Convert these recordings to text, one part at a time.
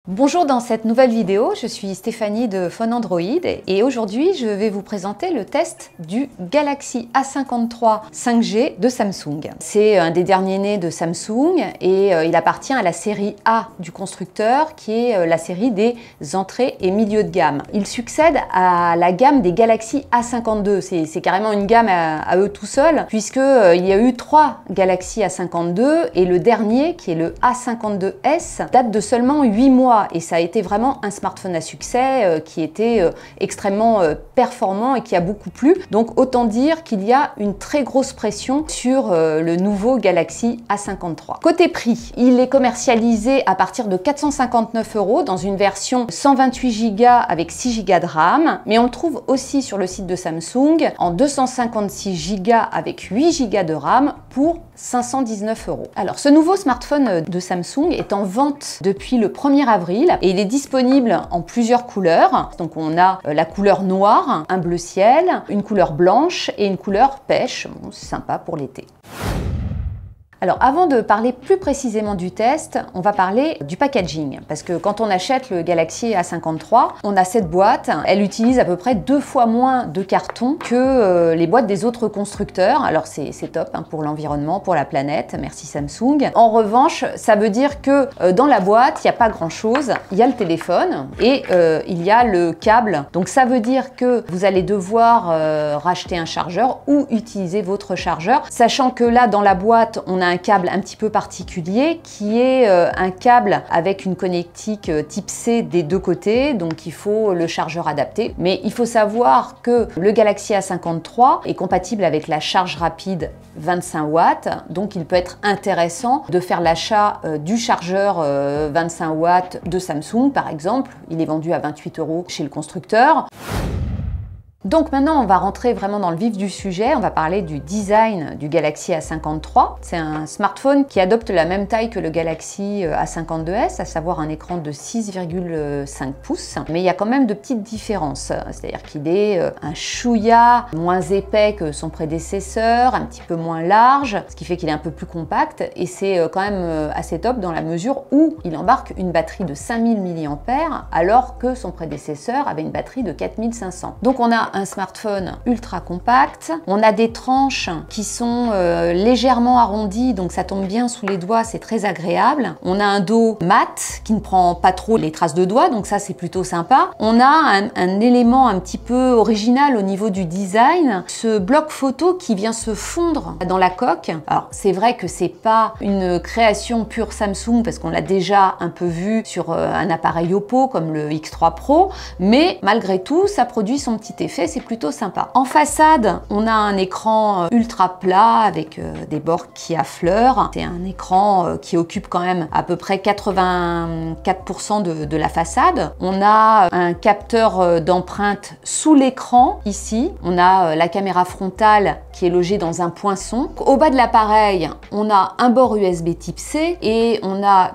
Bonjour, dans cette nouvelle vidéo, je suis Stéphanie de Phone Android et aujourd'hui je vais vous présenter le test du Galaxy A53 5G de Samsung. C'est un des derniers nés de Samsung et il appartient à la série A du constructeur qui est la série des entrées et milieux de gamme. Il succède à la gamme des Galaxy A52, c'est carrément une gamme à eux tout seuls puisqu'il y a eu 3 Galaxy A52 et le dernier qui est le A52s date de seulement 8 mois. Et ça a été vraiment un smartphone à succès qui était extrêmement performant et qui a beaucoup plu. Donc autant dire qu'il y a une très grosse pression sur le nouveau Galaxy A53. Côté prix, il est commercialisé à partir de 459 € dans une version 128 Go avec 6 Go de RAM, mais on le trouve aussi sur le site de Samsung en 256 Go avec 8 Go de RAM pour 519 €. Alors ce nouveau smartphone de Samsung est en vente depuis le 1er avril et il est disponible en plusieurs couleurs. Donc on a la couleur noire, un bleu ciel, une couleur blanche et une couleur pêche. Bon, c'est sympa pour l'été. Alors avant de parler plus précisément du test, on va parler du packaging. Parce que quand on achète le Galaxy A53, on a cette boîte, elle utilise à peu près 2 fois moins de carton que les boîtes des autres constructeurs. Alors c'est top hein, pour l'environnement, pour la planète, merci Samsung. En revanche, ça veut dire que dans la boîte, il n'y a pas grand chose. Il y a le téléphone et il y a le câble. Donc ça veut dire que vous allez devoir racheter un chargeur ou utiliser votre chargeur. Sachant que là, dans la boîte, on a un câble un petit peu particulier qui est un câble avec une connectique type C des deux côtés, donc il faut le chargeur adapté. Mais il faut savoir que le Galaxy A53 est compatible avec la charge rapide 25 watts, donc il peut être intéressant de faire l'achat du chargeur 25 watts de Samsung par exemple. Il est vendu à 28 € chez le constructeur. Donc maintenant on va rentrer vraiment dans le vif du sujet, on va parler du design du Galaxy A53. C'est un smartphone qui adopte la même taille que le Galaxy A52s, à savoir un écran de 6,5 pouces. Mais il y a quand même de petites différences, c'est-à-dire qu'il est un chouïa moins épais que son prédécesseur, un petit peu moins large, ce qui fait qu'il est un peu plus compact et c'est quand même assez top dans la mesure où il embarque une batterie de 5000 mAh alors que son prédécesseur avait une batterie de 4500. Donc on a un smartphone ultra compact, on a des tranches qui sont légèrement arrondies, donc ça tombe bien sous les doigts, c'est très agréable. On a un dos mat qui ne prend pas trop les traces de doigts, donc ça c'est plutôt sympa. On a un élément un petit peu original au niveau du design, ce bloc photo qui vient se fondre dans la coque. Alors c'est vrai que c'est pas une création pure Samsung parce qu'on l'a déjà un peu vu sur un appareil Oppo comme le X3 Pro, mais malgré tout ça produit son petit effet. C'est plutôt sympa. En façade, on a un écran ultra plat avec des bords qui affleurent. C'est un écran qui occupe quand même à peu près 84% de la façade. On a un capteur d'empreinte sous l'écran ici. On a la caméra frontale qui est logée dans un poinçon. Au bas de l'appareil, on a un bord USB type C et on a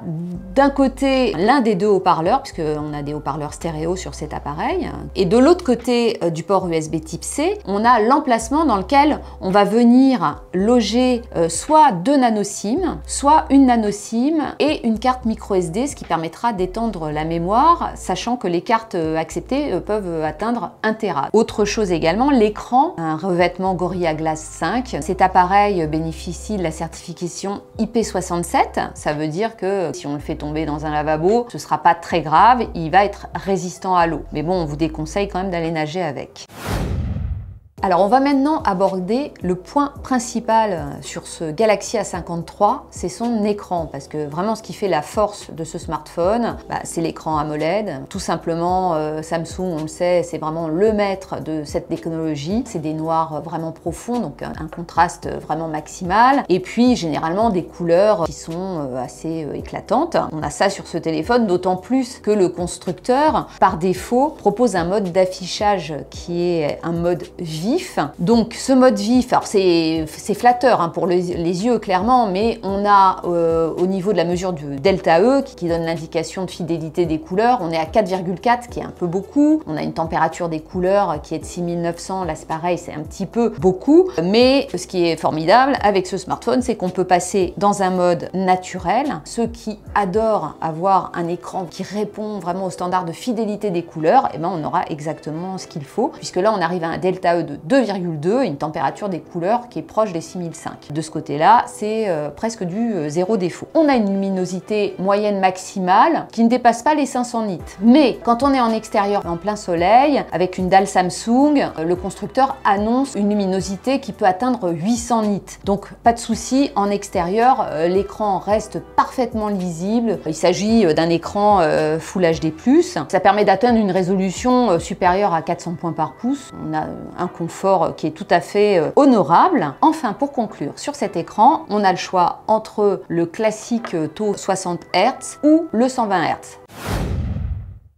d'un côté l'un des deux haut-parleurs, puisqu'on a des haut-parleurs stéréo sur cet appareil, et de l'autre côté du port USB type C, on a l'emplacement dans lequel on va venir loger soit 2 nano SIM, soit une nano SIM et une carte micro SD, ce qui permettra d'étendre la mémoire, sachant que les cartes acceptées peuvent atteindre 1 Tera. Autre chose également, l'écran, un revêtement Gorilla Glass 5. Cet appareil bénéficie de la certification IP67, ça veut dire que si on le fait tomber dans un lavabo, ce sera pas très grave, il va être résistant à l'eau. Mais bon, on vous déconseille quand même d'aller nager avec. Alors on va maintenant aborder le point principal sur ce Galaxy A53, c'est son écran, parce que vraiment ce qui fait la force de ce smartphone, c'est l'écran AMOLED. Tout simplement, Samsung, on le sait, c'est vraiment le maître de cette technologie. C'est des noirs vraiment profonds, donc un contraste vraiment maximal. Et puis généralement des couleurs qui sont assez éclatantes. On a ça sur ce téléphone, d'autant plus que le constructeur, par défaut, propose un mode d'affichage qui est un mode vif, vif. Donc ce mode vif, alors c'est flatteur hein, pour les yeux clairement, mais on a au niveau de la mesure du delta E qui donne l'indication de fidélité des couleurs, on est à 4,4 qui est un peu beaucoup. On a une température des couleurs qui est de 6900, là c'est pareil, c'est un petit peu beaucoup. Mais ce qui est formidable avec ce smartphone, c'est qu'on peut passer dans un mode naturel. Ceux qui adorent avoir un écran qui répond vraiment au standard de fidélité des couleurs, et ben on aura exactement ce qu'il faut, puisque là on arrive à un delta E de 2,2 et une température des couleurs qui est proche des 6005. De ce côté-là, c'est presque du zéro défaut. On a une luminosité moyenne maximale qui ne dépasse pas les 500 nits. Mais quand on est en extérieur, en plein soleil, avec une dalle Samsung, le constructeur annonce une luminosité qui peut atteindre 800 nits. Donc pas de souci, en extérieur, l'écran reste parfaitement lisible. Il s'agit d'un écran Full HD+. Ça permet d'atteindre une résolution supérieure à 400 points par pouce. On a un confort qui est tout à fait honorable. Enfin, pour conclure, sur cet écran, on a le choix entre le classique taux 60 Hz ou le 120 Hz.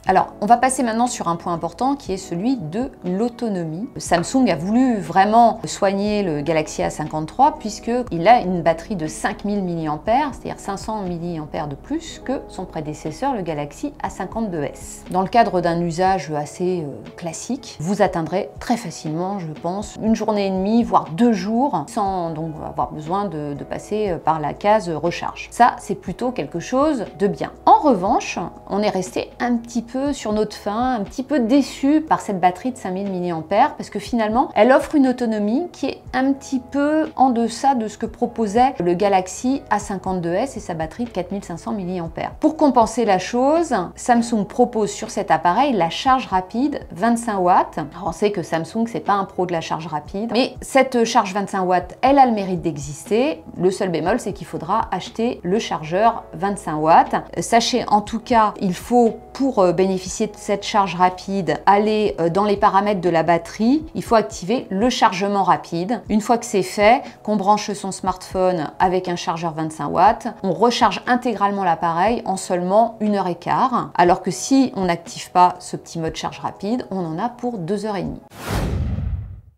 Alors, on va passer maintenant sur un point important qui est celui de l'autonomie. Samsung a voulu vraiment soigner le Galaxy A53 puisqu'il a une batterie de 5000 mAh, c'est-à-dire 500 mAh de plus que son prédécesseur, le Galaxy A52s. Dans le cadre d'un usage assez classique, vous atteindrez très facilement, je pense, une journée et demie, voire 2 jours, sans donc avoir besoin de passer par la case recharge. Ça, c'est plutôt quelque chose de bien. En revanche, on est resté un petit peu sur notre faim, un petit peu déçu par cette batterie de 5000 mAh parce que finalement, elle offre une autonomie qui est un petit peu en deçà de ce que proposait le Galaxy A52s et sa batterie de 4500 mAh. Pour compenser la chose, Samsung propose sur cet appareil la charge rapide 25 watts. Alors on sait que Samsung, c'est pas un pro de la charge rapide, mais cette charge 25 watts, elle a le mérite d'exister. Le seul bémol, c'est qu'il faudra acheter le chargeur 25 watts. Sachez en tout cas, il faut pour bénéficier de cette charge rapide, aller dans les paramètres de la batterie, il faut activer le chargement rapide. Une fois que c'est fait, qu'on branche son smartphone avec un chargeur 25 watts, on recharge intégralement l'appareil en seulement 1h15, alors que si on n'active pas ce petit mode charge rapide, on en a pour 2h30.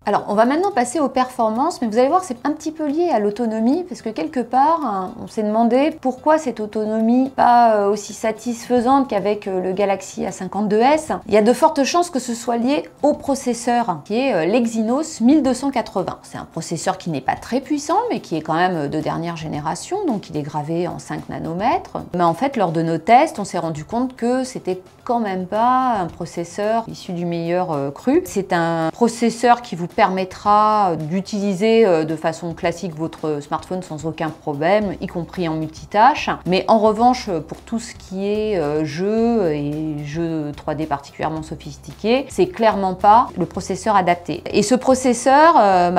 Alors, on va maintenant passer aux performances, mais vous allez voir, c'est un petit peu lié à l'autonomie, parce que quelque part, on s'est demandé pourquoi cette autonomie pas aussi satisfaisante qu'avec le Galaxy A52s. Il y a de fortes chances que ce soit lié au processeur, qui est l'Exynos 1280. C'est un processeur qui n'est pas très puissant, mais qui est quand même de dernière génération, donc il est gravé en 5 nanomètres. Mais en fait, lors de nos tests, on s'est rendu compte que c'était quand même pas un processeur issu du meilleur cru. C'est un processeur qui vous permettra d'utiliser de façon classique votre smartphone sans aucun problème, y compris en multitâche. Mais en revanche, pour tout ce qui est jeux et jeux 3D particulièrement sophistiqués, c'est clairement pas le processeur adapté. Et ce processeur,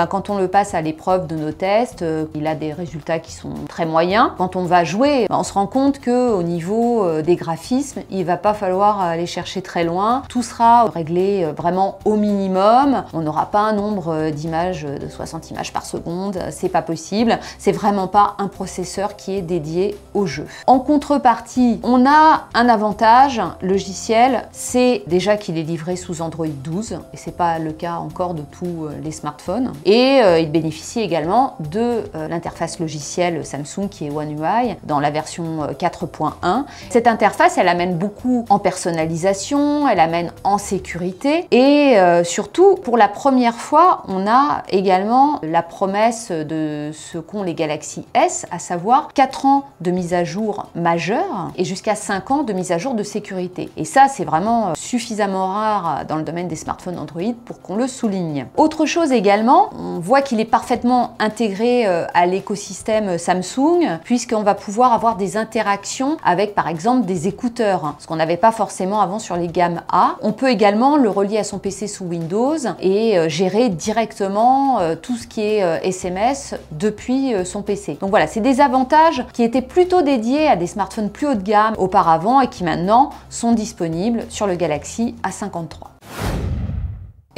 quand on le passe à l'épreuve de nos tests, il a des résultats qui sont très moyens. Quand on va jouer, on se rend compte qu'au niveau des graphismes, il va pas falloir aller chercher très loin. Tout sera réglé vraiment au minimum. On n'aura pas un nombre d'images de 60 images par seconde, c'est pas possible. C'est vraiment pas un processeur qui est dédié au jeu. En contrepartie, on a un avantage logiciel, c'est déjà qu'il est livré sous Android 12 et c'est pas le cas encore de tous les smartphones. Et il bénéficie également de l'interface logicielle Samsung qui est One UI dans la version 4.1. Cette interface, elle amène beaucoup en personnalisation, elle amène en sécurité et surtout pour la première fois, on a également la promesse de ce qu'ont les Galaxy S, à savoir 4 ans de mise à jour majeure et jusqu'à 5 ans de mise à jour de sécurité. Et ça, c'est vraiment suffisamment rare dans le domaine des smartphones Android pour qu'on le souligne. Autre chose également, on voit qu'il est parfaitement intégré à l'écosystème Samsung, puisqu'on va pouvoir avoir des interactions avec, par exemple, des écouteurs, ce qu'on n'avait pas forcément avant sur les gammes A. On peut également le relier à son PC sous Windows et gérer directement tout ce qui est SMS depuis son PC. Donc voilà, c'est des avantages qui étaient plutôt dédiés à des smartphones plus haut de gamme auparavant et qui maintenant sont disponibles sur le Galaxy A53.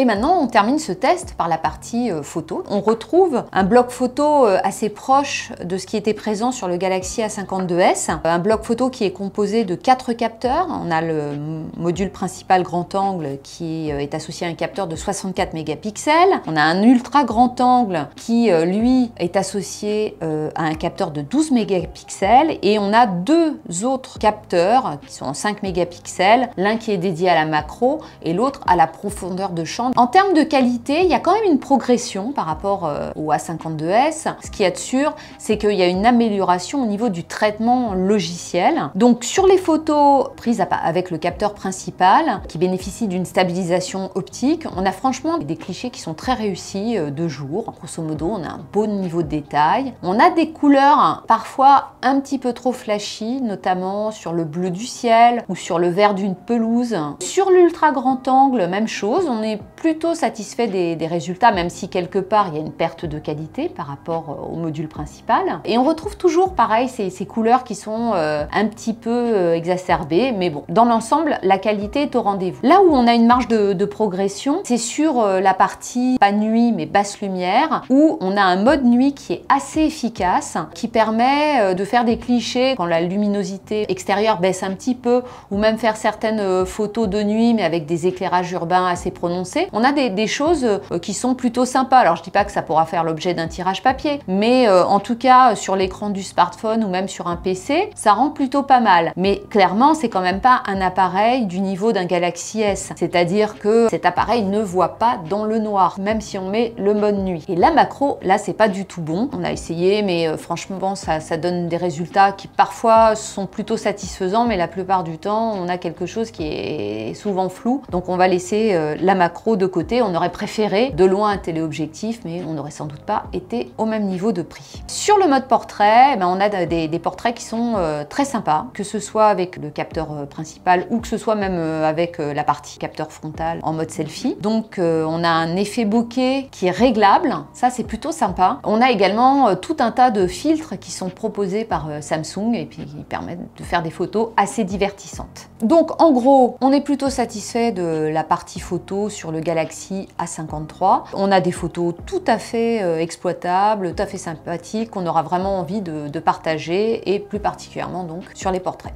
Et maintenant, on termine ce test par la partie photo. On retrouve un bloc photo assez proche de ce qui était présent sur le Galaxy A52s. Un bloc photo qui est composé de 4 capteurs. On a le module principal grand angle qui est associé à un capteur de 64 mégapixels. On a un ultra grand angle qui, lui, est associé à un capteur de 12 mégapixels. Et on a 2 autres capteurs qui sont en 5 mégapixels. L'un qui est dédié à la macro et l'autre à la profondeur de champ. En termes de qualité, il y a quand même une progression par rapport au A52s. Ce qu'il y a de sûr, c'est qu'il y a une amélioration au niveau du traitement logiciel. Donc sur les photos prises avec le capteur principal, qui bénéficie d'une stabilisation optique, on a franchement des clichés qui sont très réussis de jour. Grosso modo, on a un beau niveau de détail. On a des couleurs parfois un petit peu trop flashy, notamment sur le bleu du ciel ou sur le vert d'une pelouse. Sur l'ultra grand angle, même chose, on est plutôt satisfait des résultats, même si quelque part il y a une perte de qualité par rapport au module principal. Et on retrouve toujours pareil ces couleurs qui sont un petit peu exacerbées, mais bon, dans l'ensemble, la qualité est au rendez-vous. Là où on a une marge de progression, c'est sur la partie pas nuit mais basse lumière, où on a un mode nuit qui est assez efficace, qui permet de faire des clichés quand la luminosité extérieure baisse un petit peu, ou même faire certaines photos de nuit mais avec des éclairages urbains assez prononcés. On a des choses qui sont plutôt sympas. Alors je dis pas que ça pourra faire l'objet d'un tirage papier, mais en tout cas sur l'écran du smartphone ou même sur un PC, ça rend plutôt pas mal. Mais clairement, c'est quand même pas un appareil du niveau d'un Galaxy S. C'est-à-dire que cet appareil ne voit pas dans le noir, même si on met le mode nuit. Et la macro, là, c'est pas du tout bon. On a essayé, mais franchement, ça donne des résultats qui parfois sont plutôt satisfaisants, mais la plupart du temps, on a quelque chose qui est souvent flou. Donc on va laisser la macro de côté. On aurait préféré de loin un téléobjectif, mais on n'aurait sans doute pas été au même niveau de prix. Sur le mode portrait, on a des portraits qui sont très sympas, que ce soit avec le capteur principal ou que ce soit même avec la partie capteur frontal en mode selfie. Donc on a un effet bokeh qui est réglable, ça c'est plutôt sympa. On a également tout un tas de filtres qui sont proposés par Samsung et puis qui permettent de faire des photos assez divertissantes. Donc en gros, on est plutôt satisfait de la partie photo sur le Galaxy A53. On a des photos tout à fait exploitables, tout à fait sympathiques, qu'on aura vraiment envie de partager, et plus particulièrement donc sur les portraits.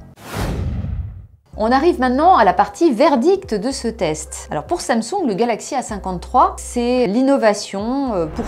On arrive maintenant à la partie verdict de ce test. Alors pour Samsung, le Galaxy A53, c'est l'innovation pour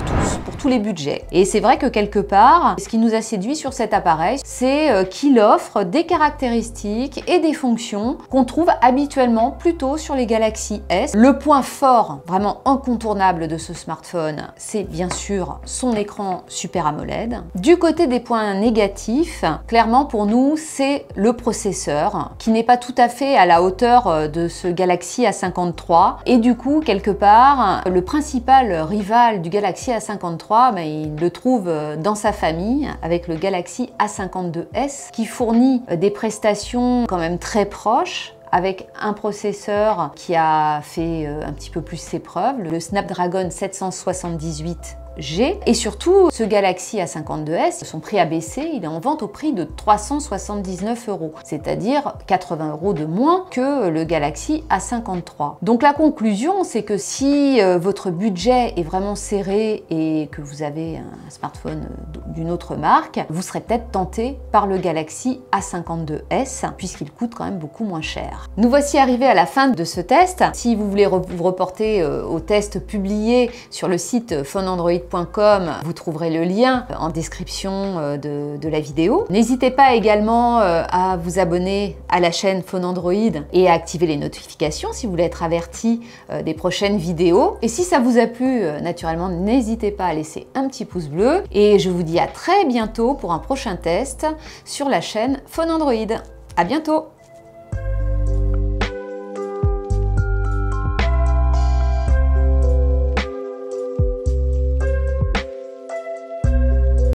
tous les budgets. Et c'est vrai que quelque part, ce qui nous a séduit sur cet appareil, c'est qu'il offre des caractéristiques et des fonctions qu'on trouve habituellement plutôt sur les Galaxy S. Le point fort, vraiment incontournable de ce smartphone, c'est bien sûr son écran Super AMOLED. Du côté des points négatifs, clairement pour nous, c'est le processeur, qui n'est pas tout à fait à la hauteur de ce Galaxy A53, et du coup quelque part le principal rival du Galaxy A53, il le trouve dans sa famille avec le Galaxy A52s, qui fournit des prestations quand même très proches, avec un processeur qui a fait un petit peu plus ses preuves, le Snapdragon 778G. Et surtout, ce Galaxy A52s, son prix a baissé, il est en vente au prix de 379 €, c'est-à-dire 80 € de moins que le Galaxy A53. Donc la conclusion, c'est que si votre budget est vraiment serré et que vous avez un smartphone d'une autre marque, vous serez peut-être tenté par le Galaxy A52s, puisqu'il coûte quand même beaucoup moins cher. Nous voici arrivés à la fin de ce test. Si vous voulez vous reporter au test publié sur le site phoneandroid.com, vous trouverez le lien en description de la vidéo. N'hésitez pas également à vous abonner à la chaîne Phone Android et à activer les notifications si vous voulez être averti des prochaines vidéos. Et si ça vous a plu, naturellement, n'hésitez pas à laisser un petit pouce bleu. Et je vous dis à très bientôt pour un prochain test sur la chaîne Phone Android. À bientôt!